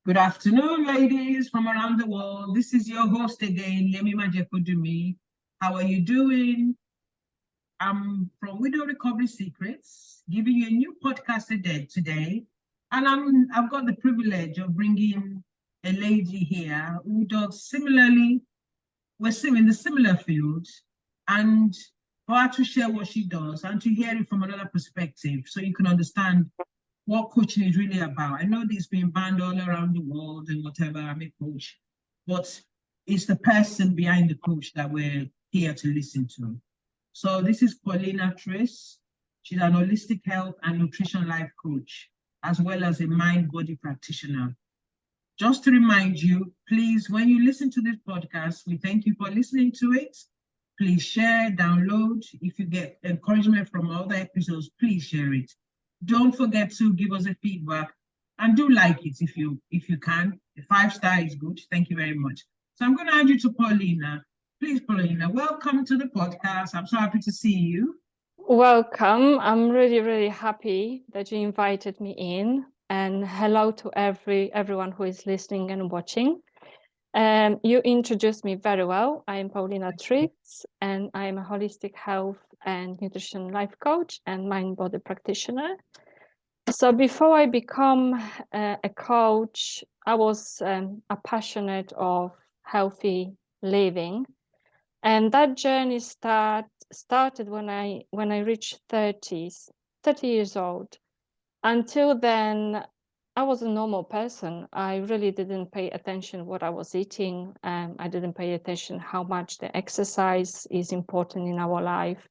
Good afternoon, ladies from around the world. This is your host again, Yemi Majekodumi. How are you doing? I'm from Widow Recovery Secrets, giving you a new podcast today. And I've got the privilege of bringing a lady here who does similarly, we're still in the similar field, and for her to share what she does and to hear it from another perspective so you can understand what coaching is really about. I know this being banned all around the world and whatever, I'm a coach, but it's the person behind the coach that we're here to listen to. So this is Paulina Tritz. She's an holistic health and nutrition life coach, as well as a mind-body practitioner. Just to remind you, please, when you listen to this podcast, we thank you for listening to it. Please share, download. If you get encouragement from other episodes, please share it. Don't forget to give us a feedback and do like it if you can. The 5-star is good. Thank you very much. So I'm going to hand you to Paulina. Please, Paulina, welcome to the podcast. I'm so happy to see you. Welcome. I'm really happy that you invited me in, and hello to everyone who is listening and watching. You introduced me very well. I am Paulina Tritz, and I am a holistic health and nutrition life coach and mind body practitioner. So before I become a coach, I was a passionate of healthy living, and that journey started when I reached 30 years old. Until then, I was a normal person. I really didn't pay attention what I was eating. I didn't pay attention how much the exercise is important in our life.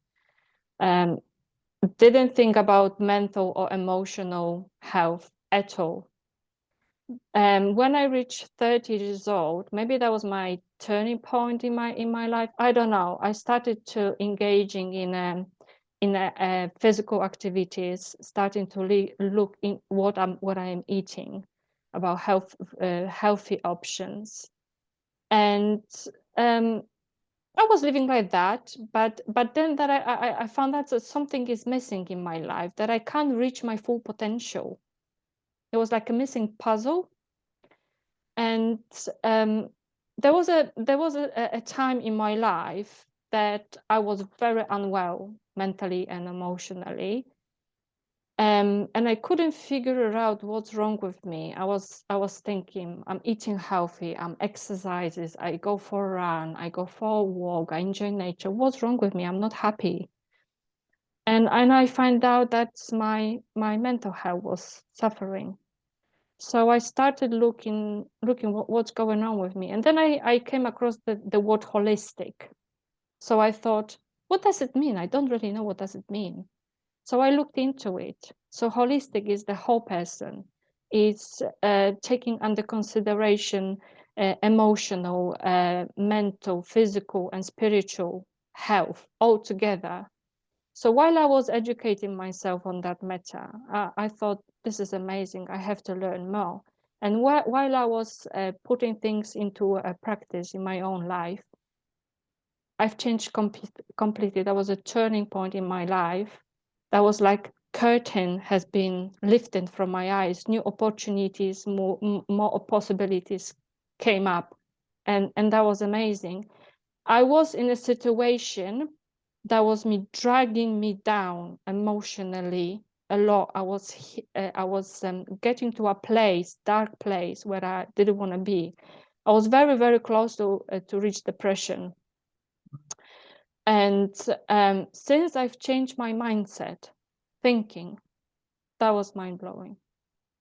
Didn't think about mental or emotional health at all. When I reached 30 years old, maybe that was my turning point in my life. I don't know. I started to engaging in physical activities, starting to look in what I am eating, about healthy options, and I was living like that. But then that I found out that something is missing in my life, that I can't reach my full potential. It was like a missing puzzle. And there was a time in my life that I was very unwell mentally and emotionally, and I couldn't figure out what's wrong with me. I was thinking, I'm eating healthy, I'm exercises, I go for a run, I go for a walk, I enjoy nature. What's wrong with me? I'm not happy. And I find out that my mental health was suffering. So I started looking what's going on with me. And then I came across the word holistic. So I thought, what does it mean? I don't really know what does it mean. So I looked into it. So holistic is the whole person. It's taking under consideration emotional, mental, physical, and spiritual health all together. So while I was educating myself on that matter, I thought, this is amazing. I have to learn more. And while I was putting things into a practice in my own life, I've changed completely. That was a turning point in my life. That was like curtain has been lifted from my eyes. New opportunities, more possibilities came up, and that was amazing. I was in a situation that was dragging me down emotionally a lot. I was getting to a dark place where I didn't want to be. I was very close to reach depression. And since I've changed my mindset, thinking, that was mind blowing.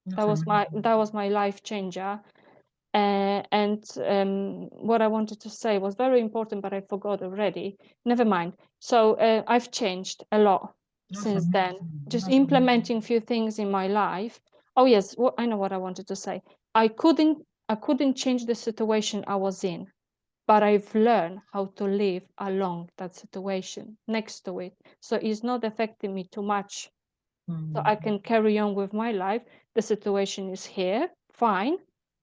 That was my life changer. And what I wanted to say was very important, but I forgot already. Never mind. So I've changed a lot since then, just implementing few things in my life. Oh yes, I know what I wanted to say. I couldn't change the situation I was in, but I've learned how to live along that situation, next to it. So it's not affecting me too much. So I can carry on with my life. The situation is here, fine,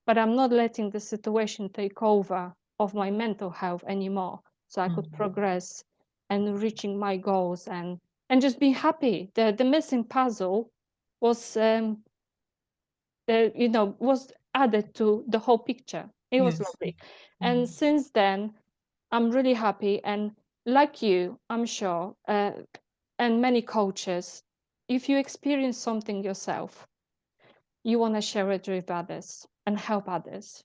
but I'm not letting the situation take over of my mental health anymore. So I could progress and reaching my goals and just be happy. The missing puzzle was was added to the whole picture. It was Yes. lovely. And since then, I'm really happy. And like you, I'm sure, and many coaches, if you experience something yourself, you want to share it with others and help others.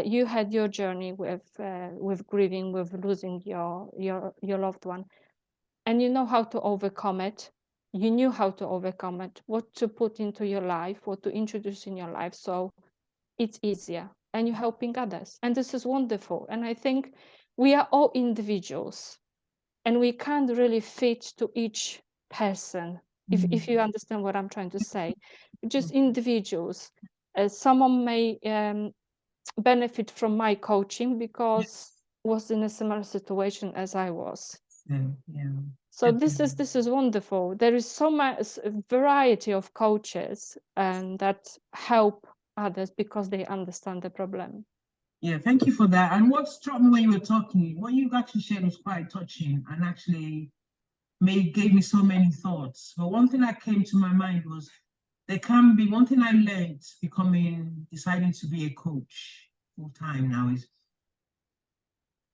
You had your journey with grieving, with losing your loved one, and you know how to overcome it. You knew how to overcome it, what to put into your life, what to introduce in your life, so it's easier, and you're helping others, and this is wonderful. And I think we are all individuals, and we can't really fit to each person, if you understand what I'm trying to say. Just individuals. Someone may benefit from my coaching because Yes. was in a similar situation as I was. Yeah. Yeah. So this is wonderful. There is so much variety of coaches that help others because they understand the problem. Yeah, thank you for that. And what struck me when you were talking, what you actually shared was quite touching and actually gave me so many thoughts. But one thing that came to my mind was there can be one thing I learned deciding to be a coach full time now is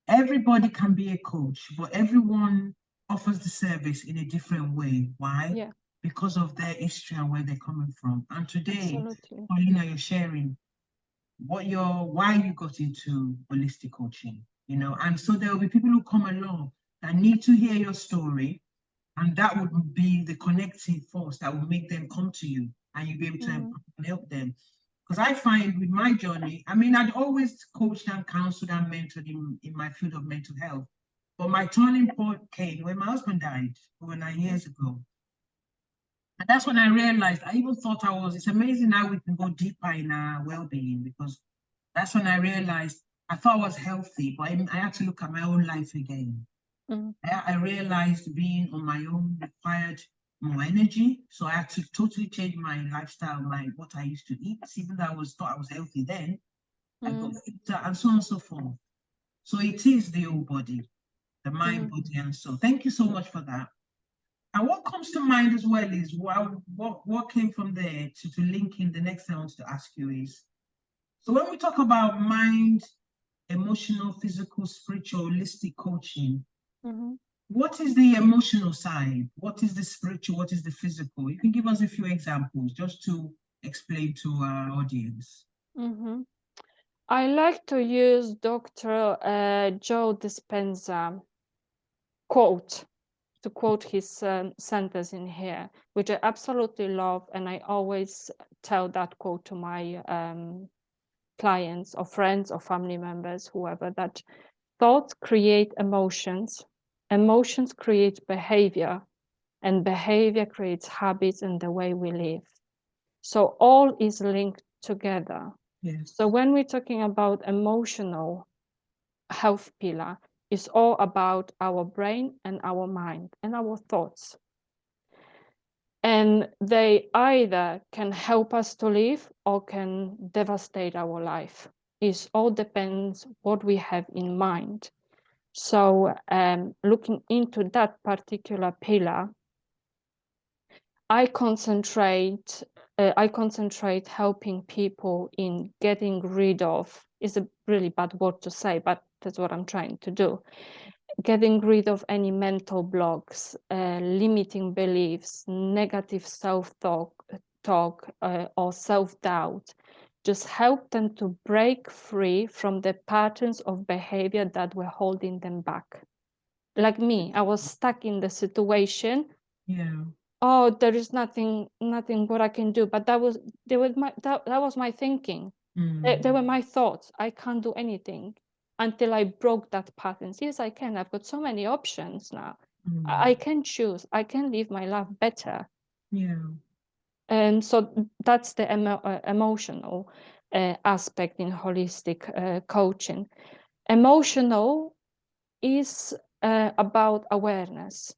everybody can be a coach, but everyone offers the service in a different way. Why? Yeah, Because of their history and where they're coming from. And today, absolutely. Paulina, you're sharing why you got into holistic coaching, and so there will be people who come along that need to hear your story, and that would be the connecting force that will make them come to you and you'll be able to help them. Because I find with my journey, I mean, I'd always coached and counseled and mentored in my field of mental health, but my turning point came when my husband died over 9 years ago. And that's when I realized, I even thought it's amazing how we can go deeper in our well-being, because that's when I realized I thought I was healthy, but I had to look at my own life again. Mm, I realized being on my own required more energy. So I had to totally change my lifestyle, what I used to eat, even though thought I was healthy then. I got fitter and so on and so forth. So it is the whole body, the mind, body, and soul. Thank you so much for that. And what comes to mind as well is what came from there to link in the next thing I want to ask you is, so when we talk about mind, emotional, physical, spiritual, holistic coaching, what is the emotional side? What is the spiritual? What is the physical? You can give us a few examples just to explain to our audience. I like to use Dr. Joe Dispenza quote to quote his sentence in here, which I absolutely love, and I always tell that quote to my clients or friends or family members, whoever, that thoughts create emotions, emotions create behavior, and behavior creates habits and the way we live. So all is linked together. Yes. So when we're talking about emotional health pillar, it's all about our brain and our mind and our thoughts. And they either can help us to live or can devastate our life. It all depends what we have in mind. So looking into that particular pillar, I concentrate helping people in getting rid of, is a really bad word to say, but that's what I'm trying to do. Getting rid of any mental blocks, limiting beliefs, negative self-talk, or self-doubt. Just help them to break free from the patterns of behavior that were holding them back. Like me, I was stuck in the situation. Yeah. Oh, there is nothing what I can do. But that was my thinking. They were my thoughts. I can't do anything until I broke that pattern. Yes, I can. I've got so many options now. I can choose. I can live my life better. Yeah. And so that's the emotional aspect in holistic coaching. Emotional is about awareness,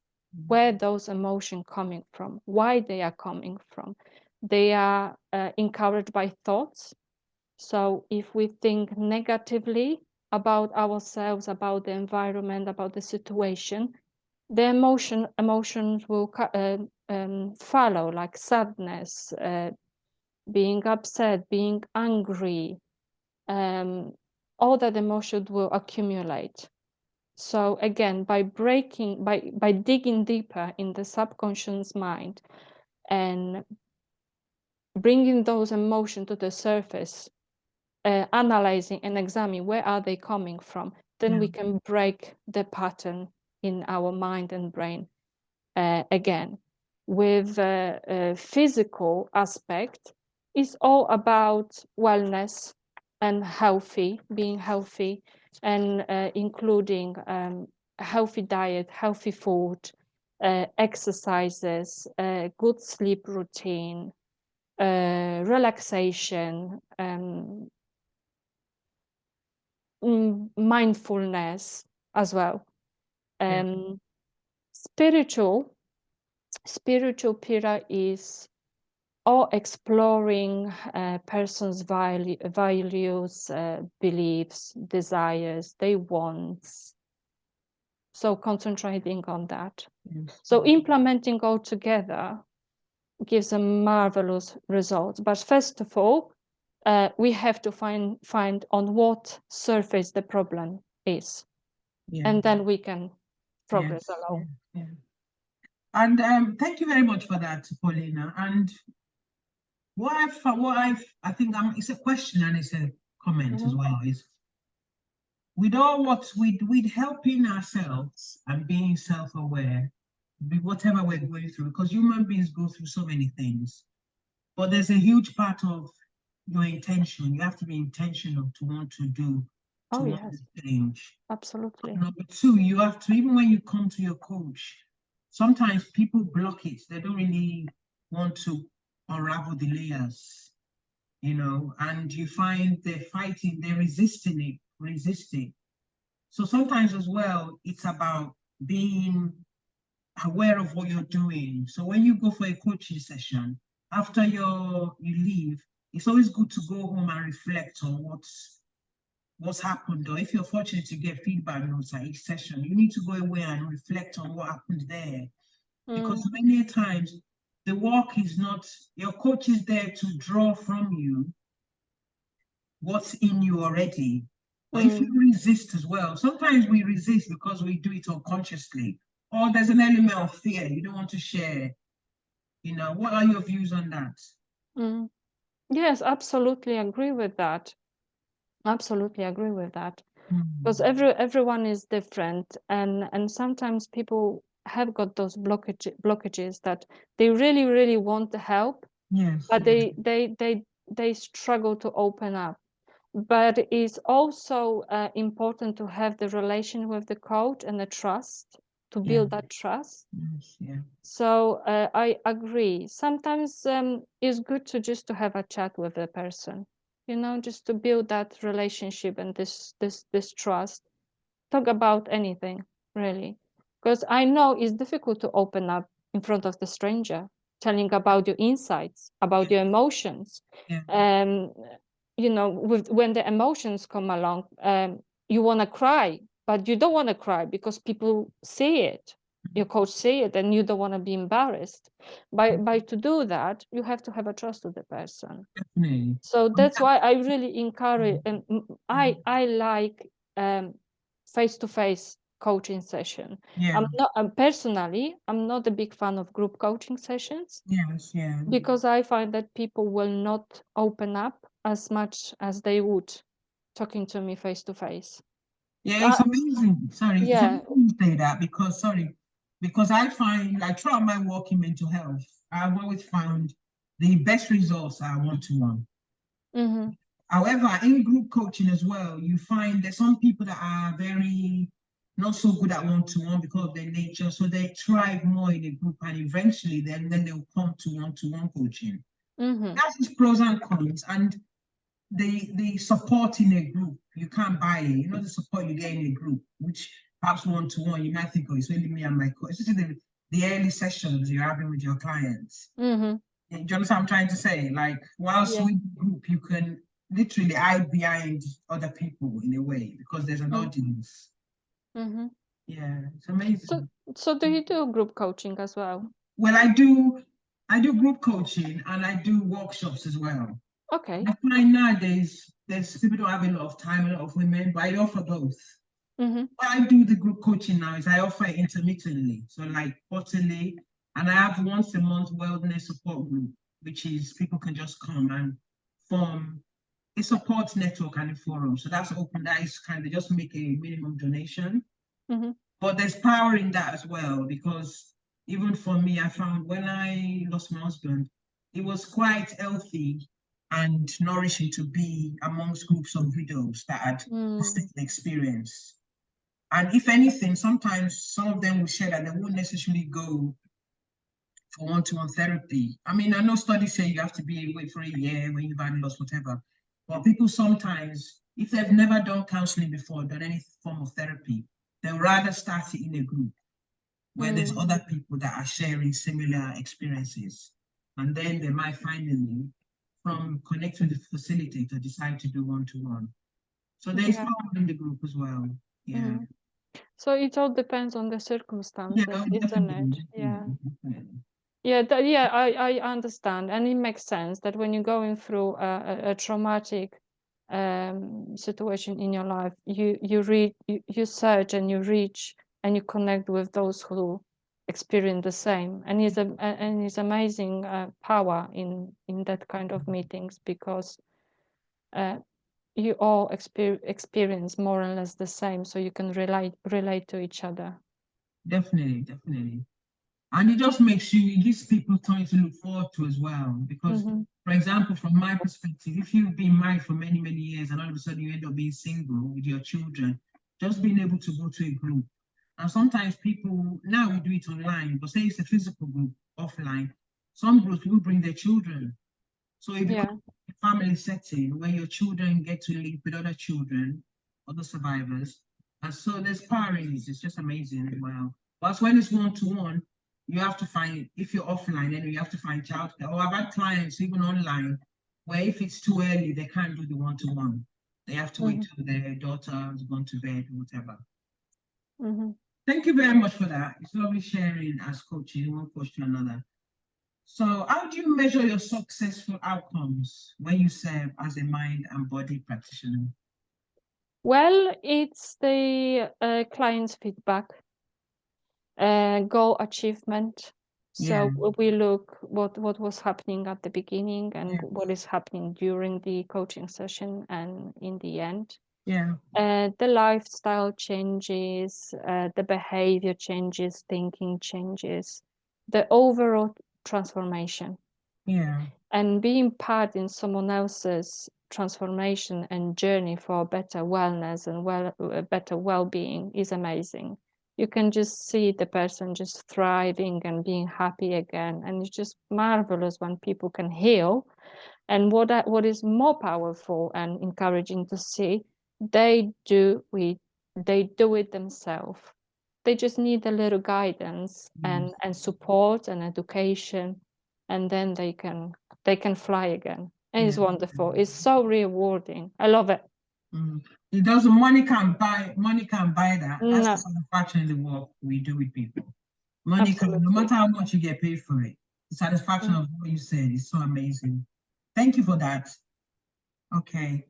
where those emotions coming from, why they are coming from. They are encouraged by thoughts. So if we think negatively about ourselves, about the environment, about the situation, the emotions will follow, like sadness, being upset, being angry, all that emotion will accumulate. So again, by digging deeper in the subconscious mind and bringing those emotions to the surface, analyzing and examining where are they coming from, then we can break the pattern in our mind and brain. Again, with physical aspect, it's all about wellness and being healthy, and including healthy diet, healthy food, exercises, good sleep routine, relaxation, mindfulness as well. Spiritual pillar is all exploring person's values, beliefs, desires, their wants. So concentrating on that. So implementing all together gives a marvelous result. But first of all, we have to find on what surface the problem is, and then we can progress along. And thank you very much for that, Paulina. And I think it's a question and it's a comment as well, is with all with helping ourselves and being self-aware, whatever we're going through, because human beings go through so many things, but there's a huge part of your intention. You have to be intentional to want to do, want to change. Absolutely. Number two, you have to, even when you come to your coach, sometimes people block it. They don't really want to unravel the layers, and you find they're fighting, they're resisting. So sometimes as well, it's about being aware of what you're doing. So when you go for a coaching session, after you leave, it's always good to go home and reflect on what's happened. Or if you're fortunate to get feedback notes at each session, you need to go away and reflect on what happened there. Because many times the work is not, your coach is there to draw from you what's in you already. But if you resist as well, sometimes we resist because we do it unconsciously, or there's an element of fear. You don't want to share. What are your views on that? Yes, absolutely agree with that. Absolutely agree with that. Because everyone is different, and sometimes people have got those blockages that they really want to help, but they struggle to open up. But it's also important to have the relation with the coach and the trust, to build that trust. So I agree. Sometimes it's good to just to have a chat with the person, just to build that relationship and this trust. Talk about anything, really, because I know it's difficult to open up in front of the stranger, telling about your insights, about your emotions. When the emotions come along, you want to cry, but you don't want to cry because people see it. Your coach see it, and you don't want to be embarrassed. By to do that, you have to have a trust with the person. Definitely. So that's why I really encourage, and I like face-to-face coaching session. I'm not a big fan of group coaching sessions. Because I find that people will not open up as much as they would talking to me face-to-face. It's amazing. Sorry, it's Yeah. amazing to say that because I find, like, throughout my work in mental health, I've always found the best results are one-to-one. However, in group coaching as well, you find there's some people that are very not so good at one-to-one because of their nature, so they thrive more in a group, and eventually then they'll come to one-to-one coaching. That's its pros and cons, and the support in a group, you can't buy it. The support you get in a group, which perhaps one-to-one, you might think, oh, it's only me and my coach. Especially the early sessions you're having with your clients. Do you understand what I'm trying to say? Like, whilst with the group, you can literally hide behind other people in a way because there's an audience. Yeah, it's amazing. So do you do group coaching as well? Well, I do I do group coaching and I do workshops as well. Okay. I find nowadays there's people don't have a lot of time, a lot of women, but I offer both. Mm-hmm. What I do the group coaching now is I offer it intermittently, so like quarterly, and I have once a month wellness support group, which is people can just come and form a support network and a forum. So that's open. That is kind of just make a minimum donation. Mm-hmm. But there's power in that as well, because even for me, I found when I lost my husband, it was quite healthy and nourishing to be amongst groups of widows that had the Mm. same experience. And if anything, sometimes some of them will share that they won't necessarily go for one-to-one therapy. I mean, I know studies say you have to be away for a year when you've had lost, whatever. But people sometimes, if they've never done counseling before, done any form of therapy, they'll rather start it in a group where there's Mm. other people that are sharing similar experiences. And then they might finally, from connecting with the facilitator, decide to do one-to-one. So there is Yeah. power in the group as well. Yeah. Mm. So it all depends on the Yeah, circumstances, isn't it? definitely, Yeah. definitely. Yeah, yeah, I understand, and it makes sense that when you're going through a traumatic situation in your life, you read, you search and you reach and you connect with those who experience the same, and it's amazing power in that kind of meetings, because uh, you all experience more or less the same, so you can relate to each other. Definitely, definitely. And it just makes you, it gives people something to look forward to as well. Because, Mm-hmm. for example, from my perspective, if you've been married for many, many years and all of a sudden you end up being single with your children, just being able to go to a group. And sometimes people, now we do it online, but say it's a physical group offline, some groups will bring their children. So it Yeah. becomes a family setting where your children get to link with other children, other survivors. And so there's power in it. It's just amazing as well. But when it's one-to-one, you have to find, if you're offline, then you have to find childcare. Or I've had clients, even online, where if it's too early, they can't do the one-to-one. They have to wait Mm-hmm. till their daughter has gone to bed or whatever. Mm-hmm. Thank you very much for that. It's lovely sharing as coaching, one coach to another. So, how do you measure your successful outcomes when you serve as a mind and body practitioner? Well, it's the client's feedback, goal achievement. Yeah, So we look what was happening at the beginning and yeah, what is happening during the coaching session and in the end. yeah, The lifestyle changes, the behavior changes, thinking changes, the overall transformation. yeah, And being part in someone else's transformation and journey for better wellness and better well-being is amazing. You can just see the person just thriving and being happy again, and it's just marvelous when people can heal. And what is more powerful and encouraging to see, they do it they do it themselves. They just need a little guidance yes. and support and education, and then they can fly again. And it's Yeah. wonderful. It's so rewarding. I love it. Mm. It doesn't, money can't buy that. That's the No, satisfaction in the work we do with people. Money can, no absolutely. matter how much you get paid for it, the satisfaction Mm, of what you said is so amazing. Thank you for that. Okay.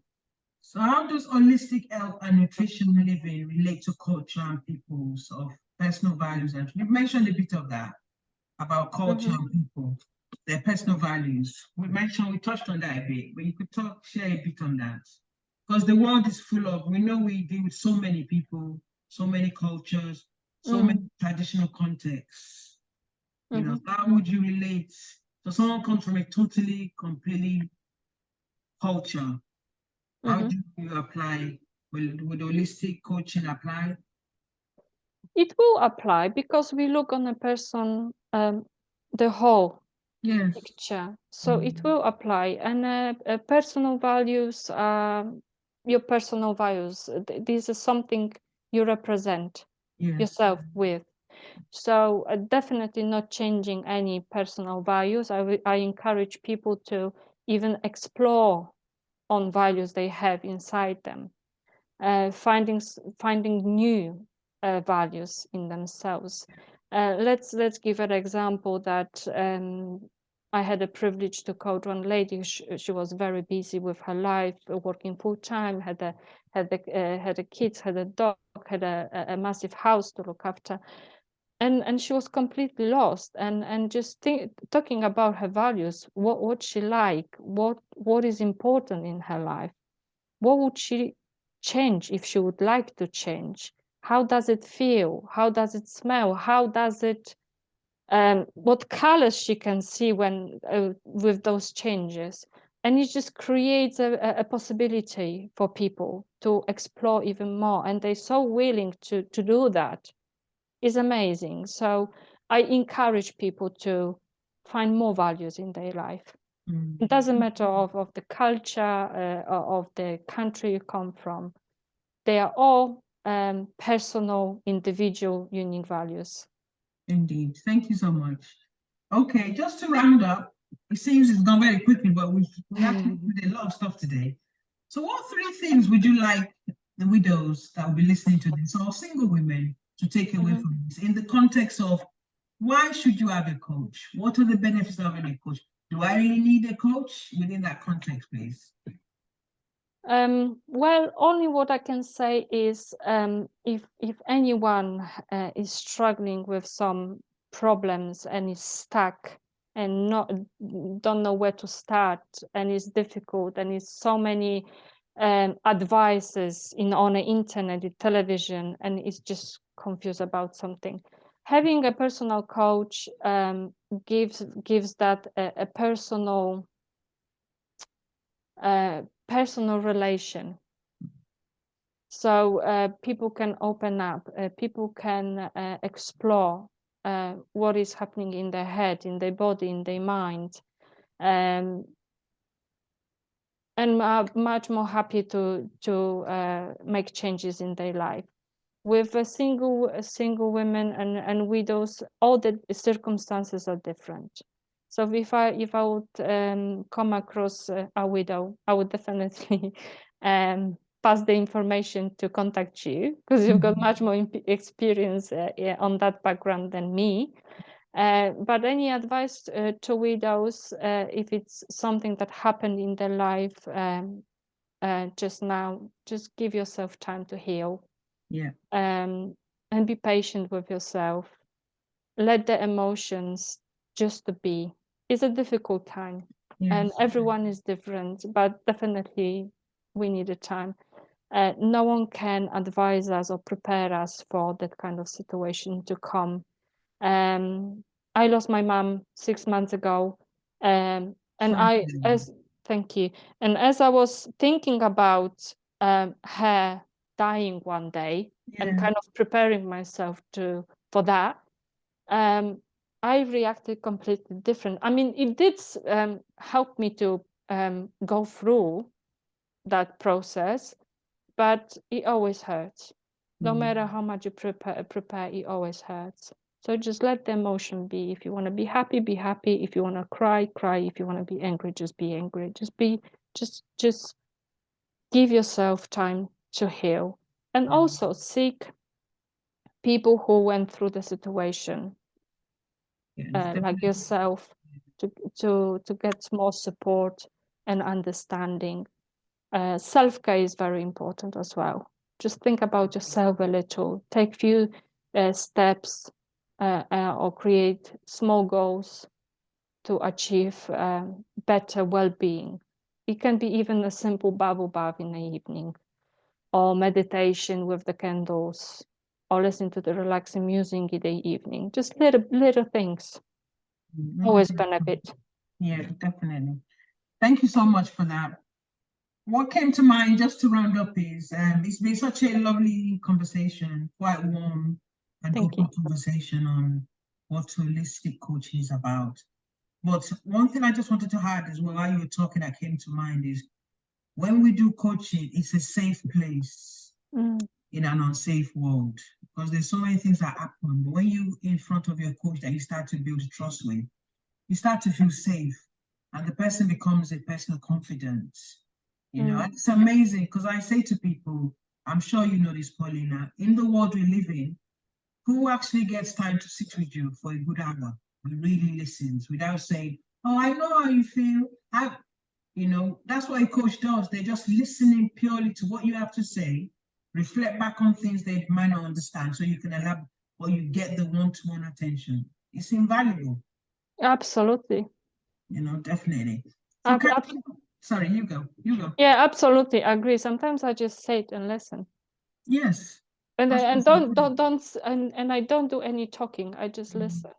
So how does holistic health and nutrition living relate to culture and people's of personal values? And you've mentioned a bit of that about culture mhm. and people, their personal values. We touched on that a bit, but you could share a bit on that. Because the world is full of, we know we deal with so many people, so many cultures, so many Mm, traditional contexts. mhm, So how would you relate? So someone comes from a totally, completely culture. How mhm. do you apply? Would holistic coaching apply? It will apply because we look on a person, the whole Yes. picture. So it Mhm. will apply. And personal values, your personal values, this is something you represent Yes. yourself with. So definitely not changing any personal values. I encourage people to even explore on values they have inside them, finding new values in themselves. Let's give an example that I had a privilege to coach one lady. She was very busy with her life, working full time, had a kids, had a dog, had a massive house to look after, and she was completely lost. And just talking about her values, what she like, what is important in her life, what would she change if she would like to change? How does it feel? How does it smell? How does it what colors she can see when with those changes, and it just creates a possibility for people to explore even more, and they're so willing to do that. Is amazing. So I encourage people to find more values in their life. It doesn't matter of the culture of the country you come from. They are all personal, individual, unique values. Indeed. Thank you so much. Okay, just to round up, it seems it's gone very quickly, but we actually did a lot of stuff today. So what 3 things would you like the widows that will be listening to this, or single women, to take away from this in the context of why should you have a coach? What are the benefits of having a coach? Do I really need a coach within that context, please? Well, only what I can say is if anyone is struggling with some problems and is stuck and don't know where to start, and it's difficult, and it's so many advices on the internet, the television, and is just confused about something, having a personal coach gives that a personal relation. So people can open up, people can explore what is happening in their head, in their body, in their mind, and are much more happy to make changes in their life. With a single women and widows, all the circumstances are different. So if I would come across a widow, I would definitely pass the information to contact you, because you've got much more experience on that background than me. But any advice to widows, if it's something that happened in their life just now, just give yourself time to heal. Yeah. And be patient with yourself. Let the emotions just to be. It's a difficult time, and Yes. everyone is different, but definitely we need a time. No one can advise us or prepare us for that kind of situation to come. I lost my mom 6 months ago, and Sorry. thank you. And as I was thinking about her dying one day, and Yeah. kind of preparing myself for that, I reacted completely different. I mean, it did help me to go through that process, but it always hurts. No matter how much you prepare, it always hurts. So just let the emotion be. If you want to be happy, be happy. If you want to cry, cry. If you want to be angry, just be angry. Just give yourself time to heal, and also seek people who went through the situation, Yes, like yourself, to get more support and understanding. Self-care is very important as well. Just think about yourself a little. Take few steps or create small goals to achieve better well-being. It can be even a simple bubble bath in the evening, or meditation with the candles, or listen to the relaxing music in the evening. Just little things always benefit. Yeah, definitely. Thank you so much for that. What came to mind, just to round up, is it's been such a lovely conversation, quite warm and Thank you. open conversation on what holistic coaching is about. But one thing I just wanted to add as well, while you were talking, that came to mind is when we do coaching, it's a safe place in an unsafe world, because there's so many things that happen. But when you in front of your coach that you start to build trust with, you start to feel safe, and the person becomes a person of confidence. You know, and it's amazing, because I say to people, I'm sure you know this, Paulina, in the world we live in, who actually gets time to sit with you for a good hour and really listens without saying, Oh, I know how you feel. That's what a coach does. They're just listening purely to what you have to say, reflect back on things they might not understand, so you can elaborate or you get the one-to-one attention. It's invaluable. Absolutely. Definitely. So sorry, you go. Yeah, absolutely agree. Sometimes I just sit and listen. Yes. And I don't do any talking. I just listen.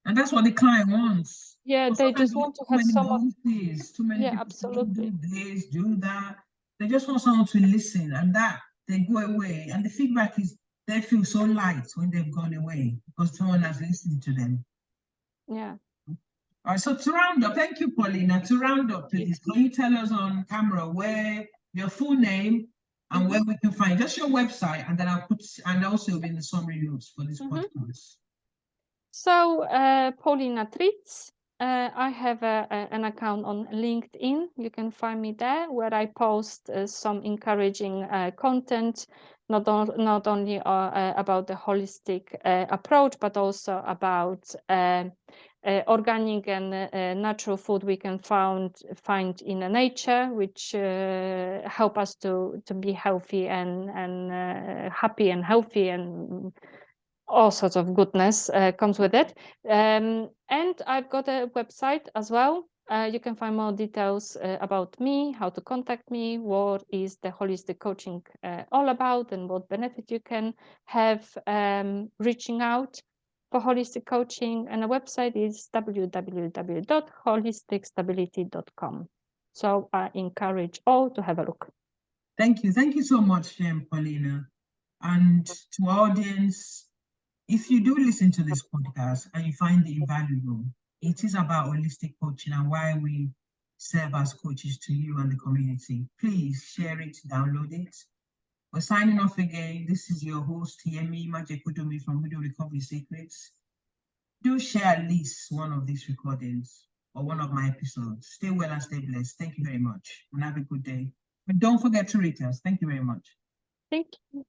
And that's what the client wants. Yeah, they just want to have someone. Too many Yeah, people absolutely. do this, do that. They just want someone to listen, and that they go away. And the feedback is they feel so light when they've gone away because someone has listened to them. Yeah. All right, so to round up, thank you, Paulina. To round up, please, can you tell us on camera where your full name and where we can find just your website, and then I'll put, and also in the summary notes for this podcast. So, Paulina Tritz, I have an account on LinkedIn. You can find me there, where I post some encouraging content, not only about the holistic approach, but also about organic and natural food we can find in nature, which help us to be healthy and happy and healthy, and all sorts of goodness comes with it. And I've got a website as well. You can find more details about me, how to contact me, what is the holistic coaching all about, and what benefit you can have reaching out for holistic coaching. And the website is www.holisticstability.com. So I encourage all to have a look. Thank you. Thank you so much, Paulina. And to our audience, if you do listen to this podcast and you find it invaluable, it is about holistic coaching and why we serve as coaches to you and the community. Please share it, download it. We're signing off again. This is your host, Yemi Majekudumi from Widow Recovery Secrets. Do share at least one of these recordings or one of my episodes. Stay well and stay blessed. Thank you very much and have a good day. And don't forget to rate us. Thank you very much. Thank you.